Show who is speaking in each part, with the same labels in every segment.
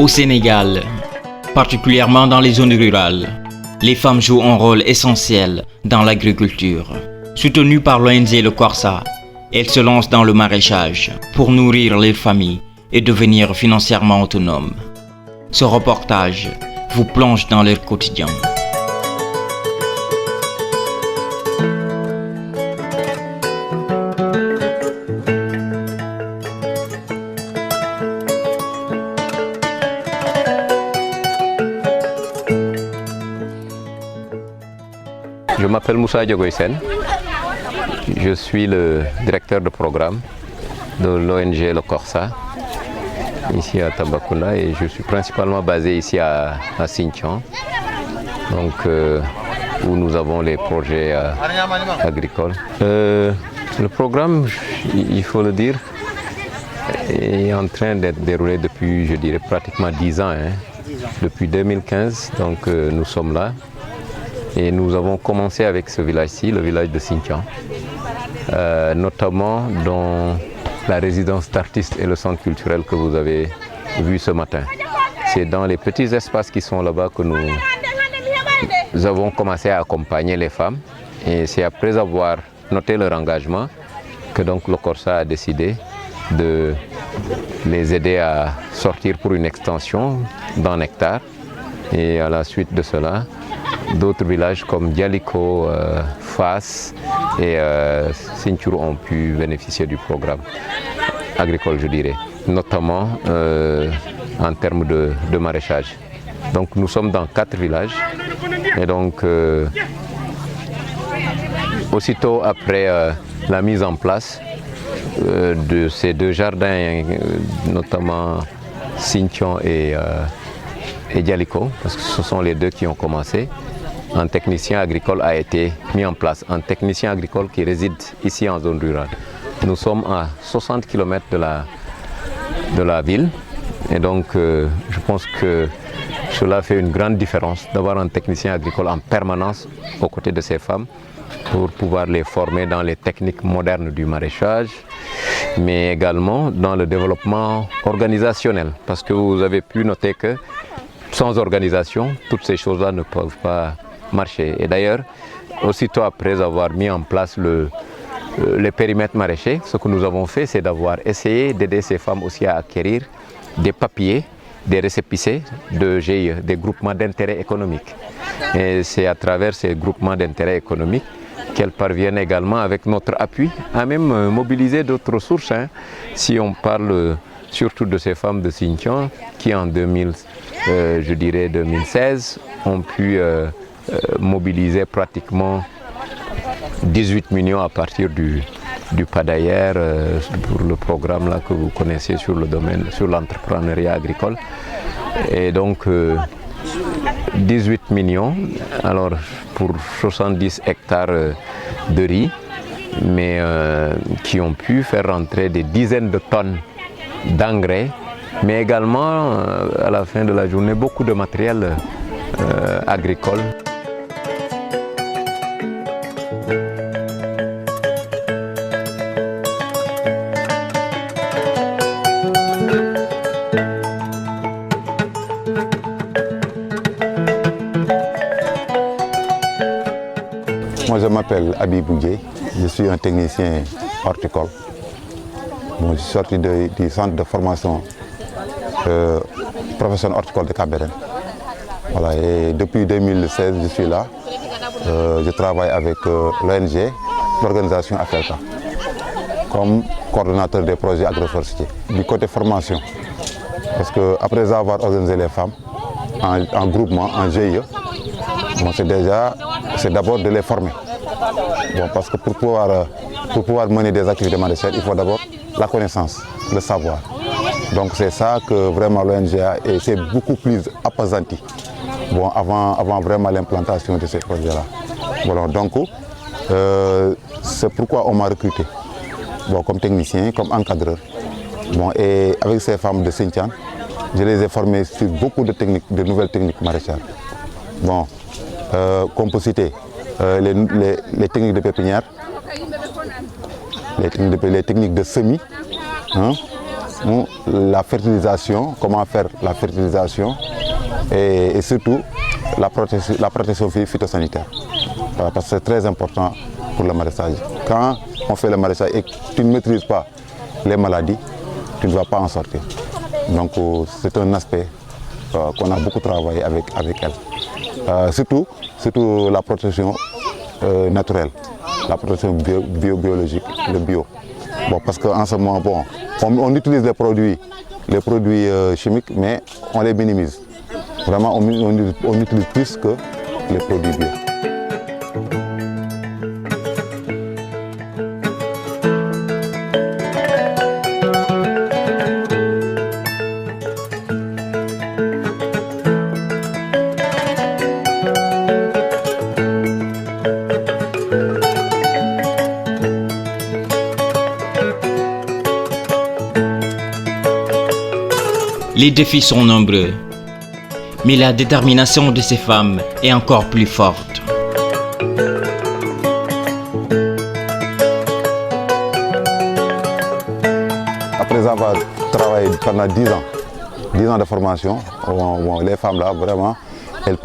Speaker 1: Au Sénégal, particulièrement dans les zones rurales, les femmes jouent un rôle essentiel dans l'agriculture. Soutenues par l'ONG Le Corsa, elles se lancent dans le maraîchage pour nourrir les familles et devenir financièrement autonomes. Ce reportage vous plonge dans leur quotidien.
Speaker 2: Je m'appelle Moussa Diogoysen, je suis le directeur de programme de l'ONG Le Corsa, ici à Tambacounda, et je suis principalement basé ici à Sinthiou, donc, où nous avons les projets agricoles. Le programme, il faut le dire, est en train d'être déroulé depuis, je dirais, pratiquement 10 ans, depuis 2015, donc nous sommes là. Et nous avons commencé avec ce village-ci, le village de Sinthiou, notamment dans la résidence d'artistes et le centre culturel que vous avez vu ce matin. C'est dans les petits espaces qui sont là-bas que nous avons commencé à accompagner les femmes. Et c'est après avoir noté leur engagement que donc le Corsa a décidé de les aider à sortir pour une extension d'1 hectare. Et à la suite de cela, d'autres villages comme Dialiko, Fas et Sinthiou ont pu bénéficier du programme agricole, je dirais, notamment en termes de maraîchage. Donc nous sommes dans 4 villages et donc aussitôt après la mise en place de ces 2 jardins, notamment Sinthiou et Dialiko, parce que ce sont les 2 qui ont commencé, un technicien agricole a été mis en place, un technicien agricole qui réside ici en zone rurale. Nous sommes à 60 km de la ville et donc je pense que cela fait une grande différence d'avoir un technicien agricole en permanence aux côtés de ces femmes pour pouvoir les former dans les techniques modernes du maraîchage, mais également dans le développement organisationnel, parce que vous avez pu noter que sans organisation, toutes ces choses-là ne peuvent pas marcher. Et d'ailleurs, aussitôt après avoir mis en place les périmètres maraîchers, ce que nous avons fait, c'est d'avoir essayé d'aider ces femmes aussi à acquérir des papiers, des récépissés de GIE, des groupements d'intérêt économique. Et c'est à travers ces groupements d'intérêt économique qu'elles parviennent également, avec notre appui, à même mobiliser d'autres ressources. Si on parle surtout de ces femmes de Sinthiou qui en 2016 ont pu mobiliser pratiquement 18 millions à partir du PADAIR pour le programme là que vous connaissez sur le domaine, sur l'entrepreneuriat agricole. Et donc 18 millions alors pour 70 hectares de riz, mais qui ont pu faire rentrer des dizaines de tonnes d'engrais, mais également à la fin de la journée beaucoup de matériel agricole.
Speaker 3: Moi je m'appelle Abibou Dieye, je suis un technicien horticole. Bon, je suis sorti du centre de formation professionnel horticole de Cap-Vert. Voilà, et depuis 2016, je suis là. Je travaille avec l'ONG, l'organisation AFELCA, comme coordonnateur des projets agroforestiers. Du côté formation, parce qu'après avoir organisé les femmes en groupement, en GIE, bon, c'est d'abord de les former. Bon, parce que pour pouvoir mener des activités maraîchères, il faut d'abord la connaissance, le savoir. Donc c'est ça que vraiment l'ONG s'est beaucoup plus appesanti, bon, avant vraiment l'implantation de ces projets-là. Voilà, donc c'est pourquoi on m'a recruté, bon, comme technicien, comme encadreur. Bon, et avec ces femmes de Sinthiou, je les ai formées sur beaucoup de techniques, de nouvelles techniques maraîchères. Bon, qu'on peut citer les techniques de pépinière, les techniques de semis, la fertilisation, comment faire la fertilisation et surtout la protection phytosanitaire. Voilà, parce que c'est très important pour le maraîchage. Quand on fait le maraîchage et que tu ne maîtrises pas les maladies, tu ne vas pas en sortir. Donc c'est un aspect qu'on a beaucoup travaillé avec elle. Surtout la protection naturelle, la protection biologique, le bio. Bon, parce qu'en ce moment, bon, on utilise les produits chimiques, mais on les minimise. Vraiment, on utilise plus que les produits bio.
Speaker 1: Les défis sont nombreux, mais la détermination de ces femmes est encore plus forte.
Speaker 3: Après avoir travaillé pendant 10 ans de formation, les femmes là, vraiment, elles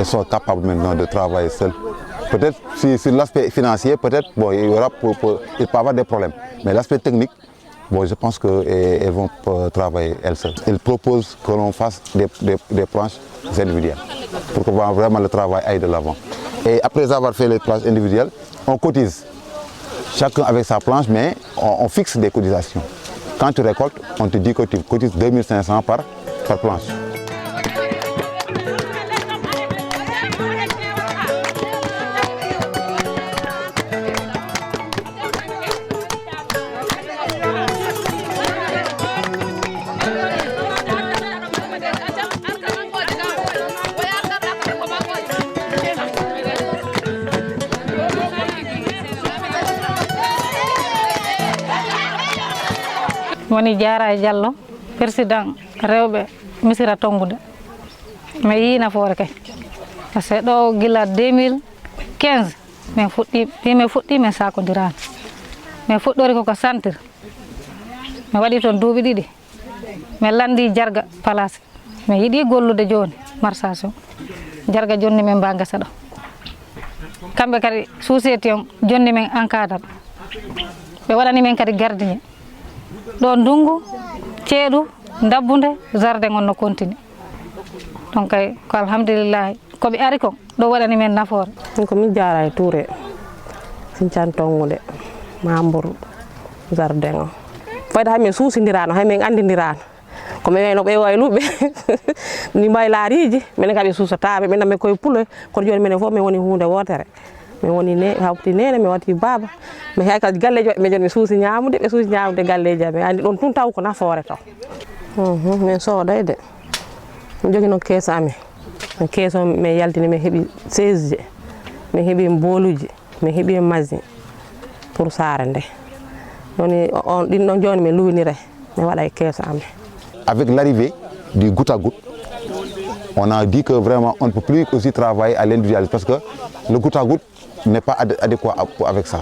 Speaker 3: sont capables maintenant de travailler seules. Peut-être sur l'aspect financier, peut-être bon, il peut y avoir des problèmes, mais l'aspect technique, bon, je pense qu'elles vont travailler elles seules. Elles proposent que l'on fasse des planches individuelles pour que vraiment le travail aille de l'avant. Et après avoir fait les planches individuelles, on cotise. Chacun avec sa planche, mais on fixe des cotisations. Quand tu récoltes, on te dit que tu cotises 2500 par planche.
Speaker 4: woni Diarra Diallo président rewɓe Missirah Tongude mi yi nafoore kay par ce que ɗo gila 2015 min fuɗɗi min sakodirani min fuɗɗori koko centre mi waɗi toon duuɓi ɗiɗi mi landi Jarga place mi yiɗi gollude joni marchation Jarga jonni min mba gesa ɗo kamɓe kadi société on jonni min encadre ɓe waɗani min kadi gardien ɗo ndungu ceeɗu dabbude jardin on no continue donc kay ko alhamdulillah koɓe ari kon ɗo waɗani men nafoore
Speaker 5: ko min Diarra Touré Sinthiane Tongude membre jardin o fayde hay min suusidirano hay min andidirano komi wayno ɓe wayluɓe ni mbay laariji minen kadi suusataɓe min namme koye pulo kono joni minen fof min woni hunde wotere min woni hawti nene mi wati baba mi hay kadi galleji waɗi mi joni mi suusi ñamude ɓe suusi ñamude galleji amen andi ɗon tun taw ko nafoore taw min soodayde mi jogui noon keeso amen keeso min yaltini min heeɓi 16 je min heeɓi booluji min heeɓi machine pour saare nde woni on ɗin ɗon joni min luwinire mi waɗa e keeso amen.
Speaker 3: Avec l'arrivée du goutte à goutte, on a dit que vraiment on ne peut plus aussi travailler à l'individualisme parce que le goutte à goutte n'est pas adéquat avec ça.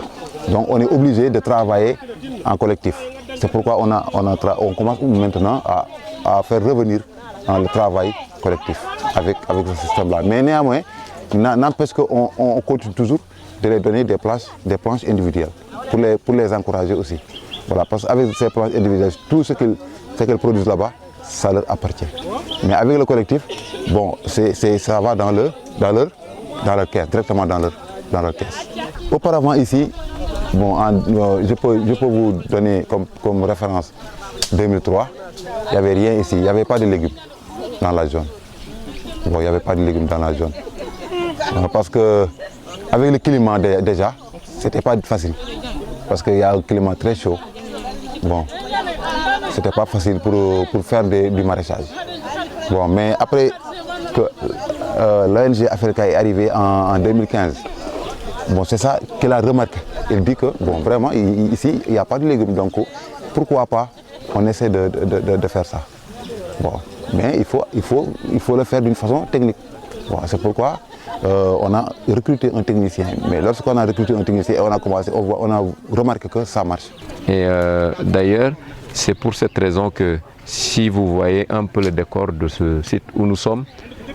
Speaker 3: Donc on est obligé de travailler en collectif. C'est pourquoi on commence maintenant à faire revenir le travail collectif avec ce système-là. Mais néanmoins, n'empêche qu'on continue toujours de les donner des planches individuelles pour les encourager aussi. Voilà, parce qu'avec ces planches individuelles, tout ce qu'elles produisent là-bas, ça leur appartient. Mais avec le collectif, bon, ça va dans leur caisse, directement dans leur caisse. Auparavant ici, bon, je peux vous donner comme référence 2003, il n'y avait rien ici, il n'y avait pas de légumes dans la zone. Bon, il n'y avait pas de légumes dans la zone. Parce que avec le climat déjà, c'était pas facile. Parce qu'il y a un climat très chaud. Bon, c'était pas facile pour faire du maraîchage. Bon, mais après que l'ONG Africa est arrivée en 2015, bon, c'est ça qu'elle a remarqué. Elle dit que bon, vraiment ici il n'y a pas de légumes, donc pourquoi pas on essaie de faire ça. Bon, mais il faut le faire d'une façon technique. Bon, c'est pourquoi on a recruté un technicien. Mais lorsqu'on a recruté un technicien, on a remarqué que ça marche.
Speaker 2: Et d'ailleurs, C'est pour cette raison que si vous voyez un peu le décor de ce site où nous sommes,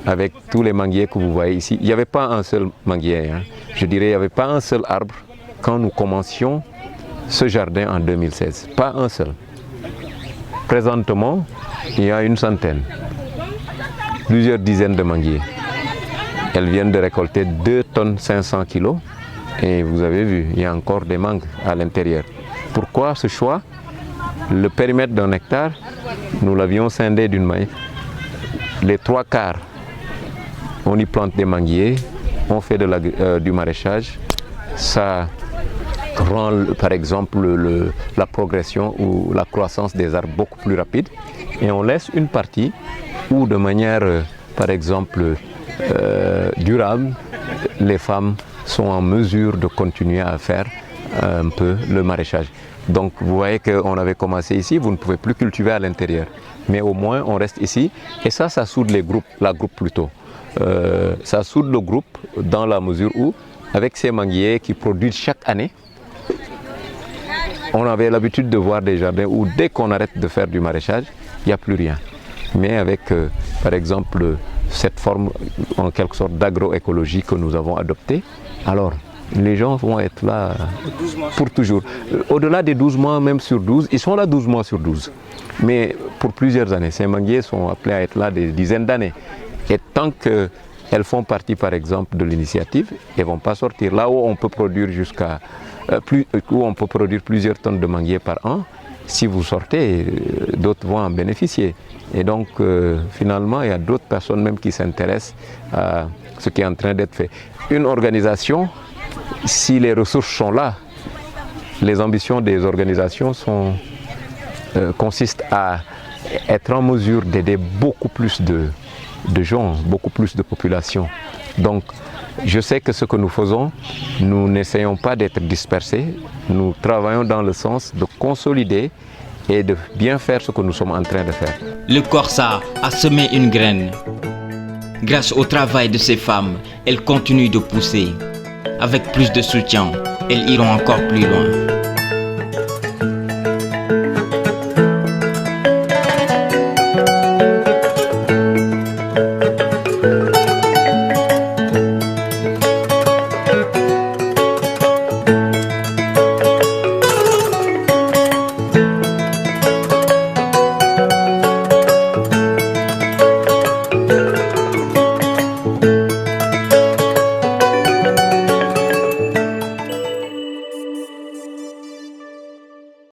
Speaker 2: avec tous les manguiers que vous voyez ici, il n'y avait pas un seul manguier, hein. Je dirais il n'y avait pas un seul arbre quand nous commencions ce jardin en 2016, pas un seul. Présentement, il y a une centaine, plusieurs dizaines de manguiers. Elles viennent de récolter 2 tonnes 500 kilos et vous avez vu, il y a encore des mangues à l'intérieur. Pourquoi ce choix? Le périmètre d'un hectare, nous l'avions scindé d'une main. Les 3/4, on y plante des manguiers, on fait du maraîchage. Ça rend par exemple la progression ou la croissance des arbres beaucoup plus rapide. Et on laisse une partie où de manière par exemple durable, les femmes sont en mesure de continuer à faire un peu le maraîchage. Donc vous voyez qu'on avait commencé ici, vous ne pouvez plus cultiver à l'intérieur. Mais au moins on reste ici et ça soude les groupes, la groupe plutôt. Ça soude le groupe dans la mesure où, avec ces manguiers qui produisent chaque année, on avait l'habitude de voir des jardins où dès qu'on arrête de faire du maraîchage, il n'y a plus rien. Mais avec par exemple cette forme en quelque sorte d'agroécologie que nous avons adoptée, alors les gens vont être là pour toujours. Au-delà des 12 mois, même sur 12, ils sont là 12 mois sur 12. Mais pour plusieurs années, ces manguiers sont appelés à être là des dizaines d'années. Et tant qu'elles font partie par exemple de l'initiative, elles ne vont pas sortir. Là où on peut produire où on peut produire plusieurs tonnes de manguiers par an, si vous sortez, d'autres vont en bénéficier. Et donc finalement, il y a d'autres personnes même qui s'intéressent à ce qui est en train d'être fait. Une organisation, si les ressources sont là, les ambitions des organisations consistent à être en mesure d'aider beaucoup plus de gens, beaucoup plus de populations. Donc, je sais que ce que nous faisons, nous n'essayons pas d'être dispersés, nous travaillons dans le sens de consolider et de bien faire ce que nous sommes en train de faire.
Speaker 1: Le Corsa a semé une graine. Grâce au travail de ces femmes, elles continuent de pousser. Avec plus de soutien, elles iront encore plus loin.